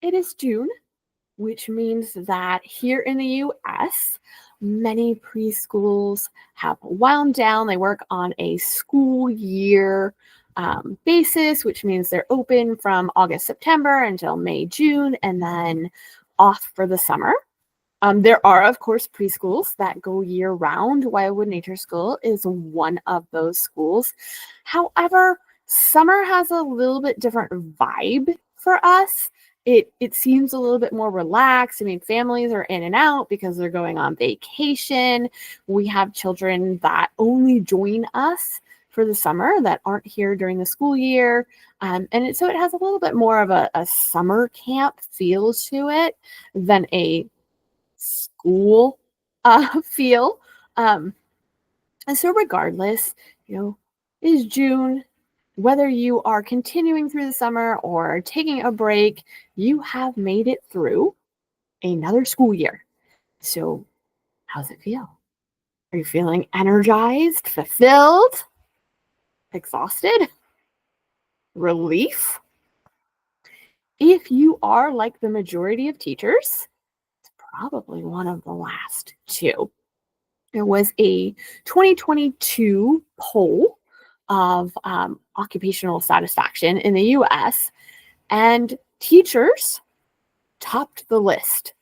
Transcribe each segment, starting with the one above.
It is June, which means that here in the US, many preschools have wound down. They work on a school year basis, which means they're open from August, September until May, June, and then off for the summer. There are, of course, preschools that go year round. Wildwood Nature School is one of those schools. However, summer has a little bit different vibe for us. It seems a little bit more relaxed. I mean, families are in and out because they're going on vacation. We have children that only join us for the summer that aren't here during the school year. So it has a little bit more of a summer camp feel to it than a school feel. Um, and so regardless, is June, whether you are continuing through the summer or taking a break, you have made it through another school year. So how's it feel? Are you feeling energized, fulfilled, exhausted, relief? If you are like the majority of teachers, it's probably one of the last two. There was a 2022 poll of occupational satisfaction in the US, and teachers topped the list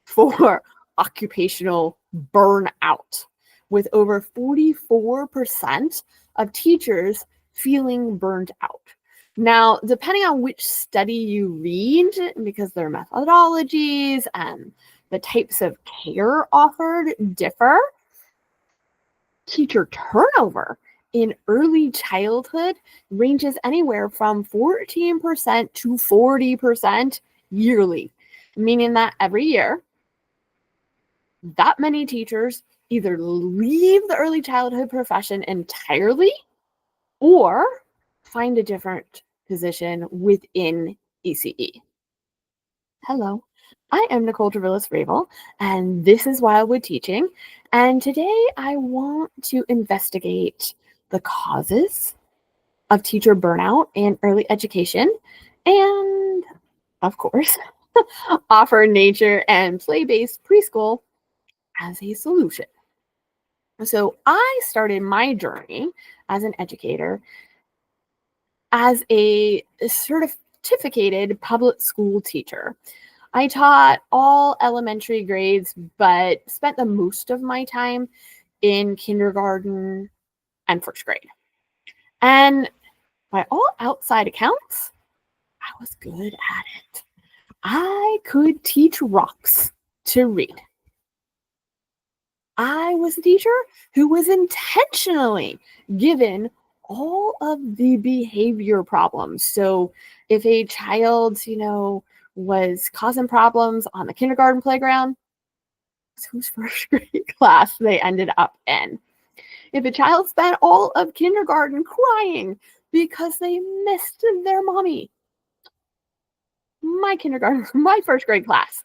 for occupational burnout, with over 44% of teachers feeling burned out. Now, depending on which study you read, because their methodologies and the types of care offered differ, teacher turnover in early childhood ranges anywhere from 14% to 40% yearly, meaning that every year, that many teachers either leave the early childhood profession entirely or find a different position within ECE. Hello, I am Nicole Travillas-Ravel, and this is Wildwood Teaching. And today I want to investigate the causes of teacher burnout in early education and, of course, offer nature and play-based preschool as a solution. So I started my journey as an educator as a certificated public school teacher. I taught all elementary grades, but spent the most of my time in kindergarten and first grade. And by all outside accounts, I was good at it. I could teach rocks to read. I was a teacher who was intentionally given all of the behavior problems. So if a child, was causing problems on the kindergarten playground, it's whose first grade class they ended up in. If a child spent all of kindergarten crying because they missed their mommy, my first grade class.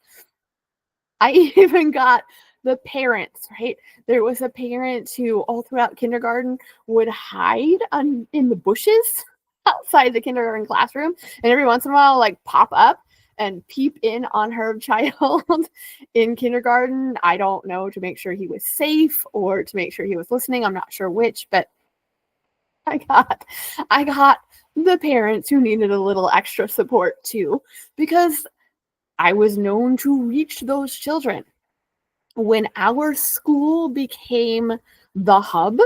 I even got the parents, right? There was a parent who all throughout kindergarten would hide in the bushes outside the kindergarten classroom, and every once in a while like pop up and peep in on her child in kindergarten. I don't know, to make sure he was safe or to make sure he was listening. I'm not sure which, but I got the parents who needed a little extra support too, because I was known to reach those children. When our school became the hub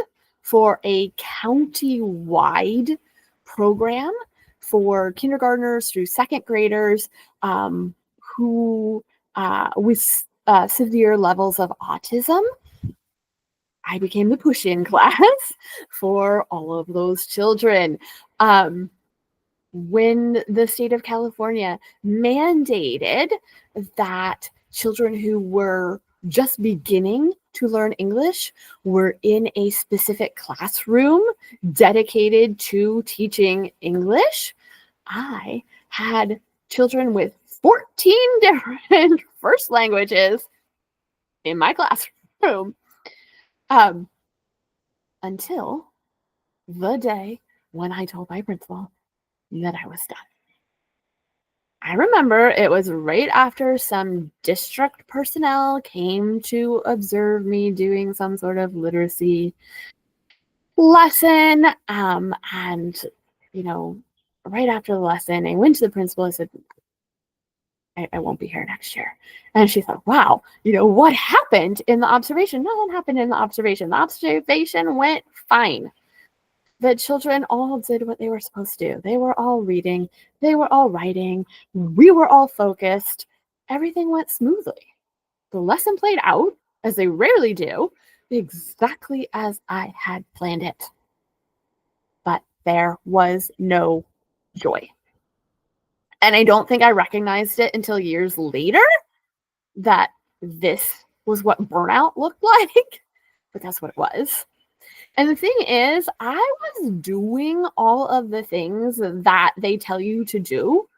for a county-wide program for kindergartners through second graders who with severe levels of autism, I became the push-in class for all of those children. When the state of California mandated that children who were just beginning to learn English were in a specific classroom dedicated to teaching English, I had children with 14 different first languages in my classroom until the day when I told my principal that I was done. I remember it was right after some district personnel came to observe me doing some sort of literacy lesson. And, you know, right after the lesson, I went to the principal and said, I won't be here next year. And she thought, wow, what happened in the observation? Nothing happened in the observation. The observation went fine. The children all did what they were supposed to do. They were all reading, they were all writing, we were all focused. Everything went smoothly. The lesson played out, as they rarely do, exactly as I had planned it. But there was no joy. And I don't think I recognized it until years later that this was what burnout looked like, but that's what it was. And the thing is, I was doing all of the things that they tell you to do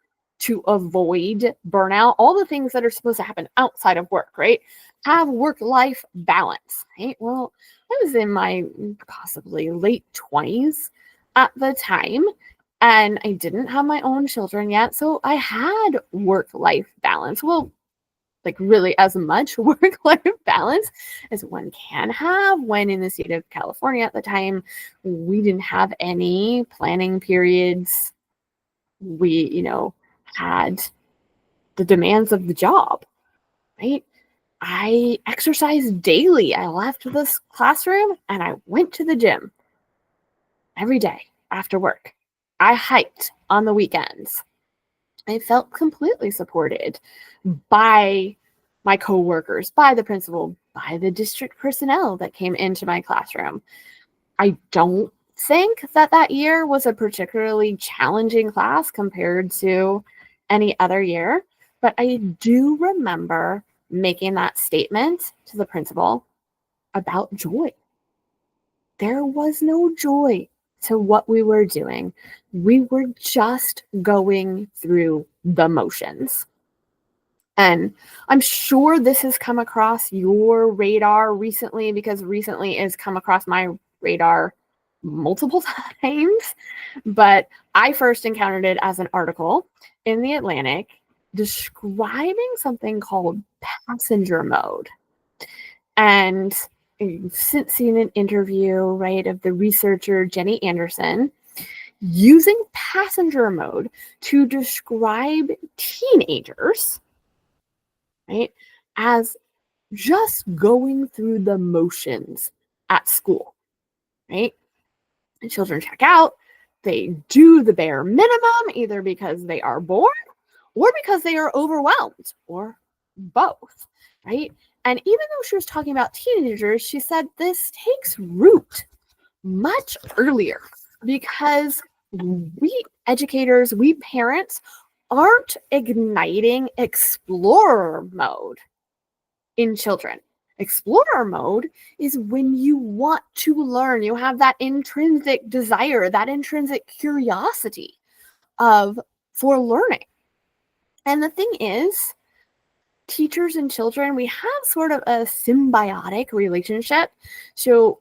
to avoid burnout, all the things that are supposed to happen outside of work, right? Have work-life balance, right? Well, I was in my possibly late 20s at the time, and I didn't have my own children yet, so I had work-life balance. Well, like really as much work-life balance as one can have when in the state of California at the time, we didn't have any planning periods. We, had the demands of the job, right? I exercised daily. I left this classroom and I went to the gym every day after work. I hiked on the weekends. I felt completely supported by my coworkers, by the principal, by the district personnel that came into my classroom. I don't think that year was a particularly challenging class compared to any other year, but I do remember making that statement to the principal about joy. There was no joy to what we were doing. We were just going through the motions. And I'm sure this has come across your radar recently, because recently it's come across my radar multiple times. But I first encountered it as an article in the Atlantic describing something called passenger mode. And I've since seen an interview, right, of the researcher Jenny Anderson using passenger mode to describe teenagers, right, as just going through the motions at school, right? And children check out, they do the bare minimum, either because they are bored or because they are overwhelmed, or both, right? And even though she was talking about teenagers, she said this takes root much earlier, because we educators, we parents aren't igniting explorer mode in children. Explorer mode is when you want to learn, you have that intrinsic desire, that intrinsic curiosity for learning. And the thing is, teachers and children, we have sort of a symbiotic relationship. So,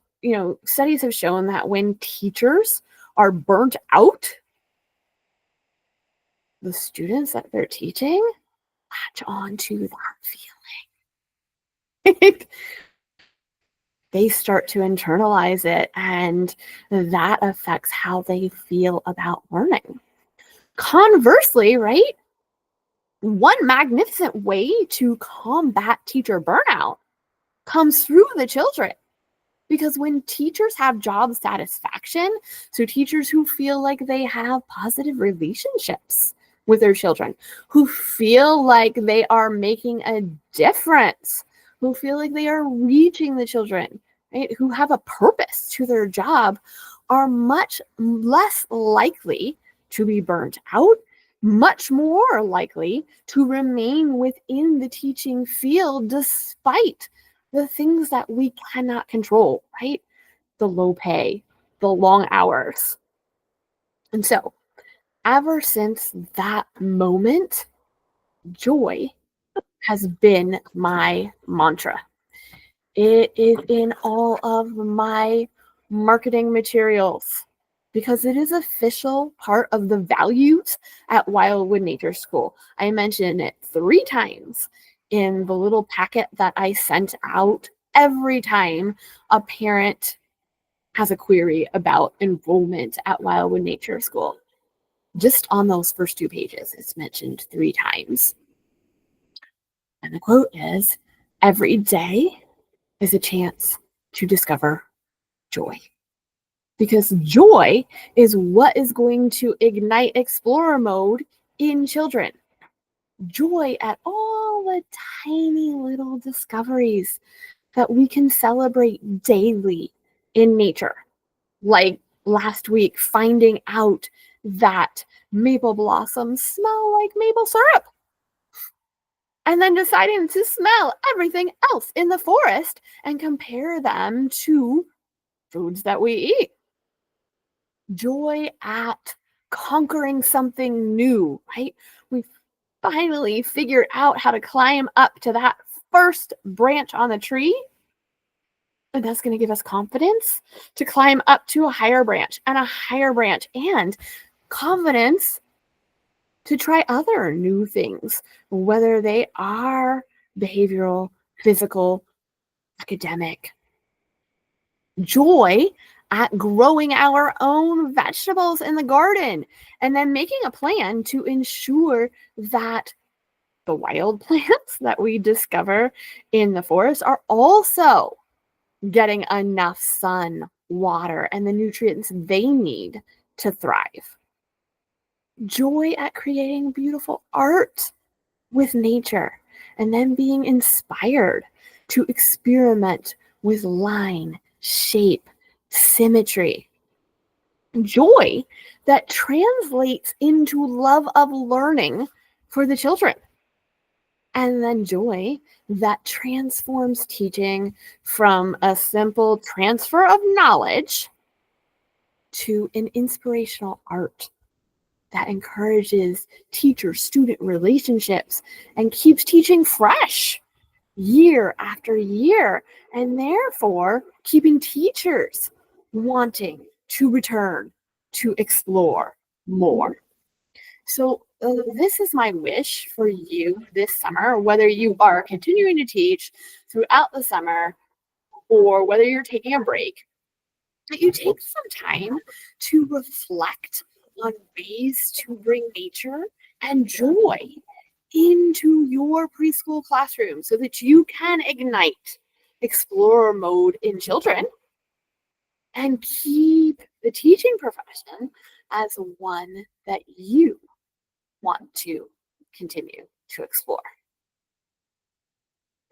studies have shown that when teachers are burnt out, the students that they're teaching latch on to that feeling. They start to internalize it, and that affects how they feel about learning. Conversely, right? One magnificent way to combat teacher burnout comes through the children. Because when teachers have job satisfaction, so teachers who feel like they have positive relationships with their children, who feel like they are making a difference, who feel like they are reaching the children, right, who have a purpose to their job, are much less likely to be burnt out, much more likely to remain within the teaching field despite the things that we cannot control, right? The low pay, the long hours. And so, ever since that moment, joy has been my mantra. It is in all of my marketing materials. because it is official part of the values at Wildwood Nature School. I mentioned it 3 times in the little packet that I sent out every time a parent has a query about enrollment at Wildwood Nature School. Just on those first 2 pages, it's mentioned 3 times. And the quote is, "Every day is a chance to discover joy." Because joy is what is going to ignite explorer mode in children. Joy at all the tiny little discoveries that we can celebrate daily in nature. Like last week, finding out that maple blossoms smell like maple syrup. And then deciding to smell everything else in the forest and compare them to foods that we eat. Joy at conquering something new, right? We finally figured out how to climb up to that first branch on the tree. And that's going to give us confidence to climb up to a higher branch and a higher branch, and confidence to try other new things, whether they are behavioral, physical, academic. Joy at growing our own vegetables in the garden and then making a plan to ensure that the wild plants that we discover in the forest are also getting enough sun, water, and the nutrients they need to thrive. Joy at creating beautiful art with nature and then being inspired to experiment with line, shape, symmetry. Joy that translates into love of learning for the children. And then joy that transforms teaching from a simple transfer of knowledge to an inspirational art that encourages teacher-student relationships and keeps teaching fresh year after year, and therefore keeping teachers wanting to return to explore more. So this is my wish for you this summer, whether you are continuing to teach throughout the summer or whether you're taking a break, that you take some time to reflect on ways to bring nature and joy into your preschool classroom so that you can ignite explorer mode in children and keep the teaching profession as one that you want to continue to explore.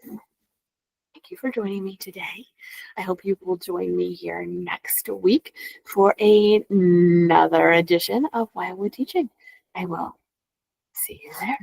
Thank you for joining me today. I hope you will join me here next week for another edition of Wildwood Teaching. I will see you there.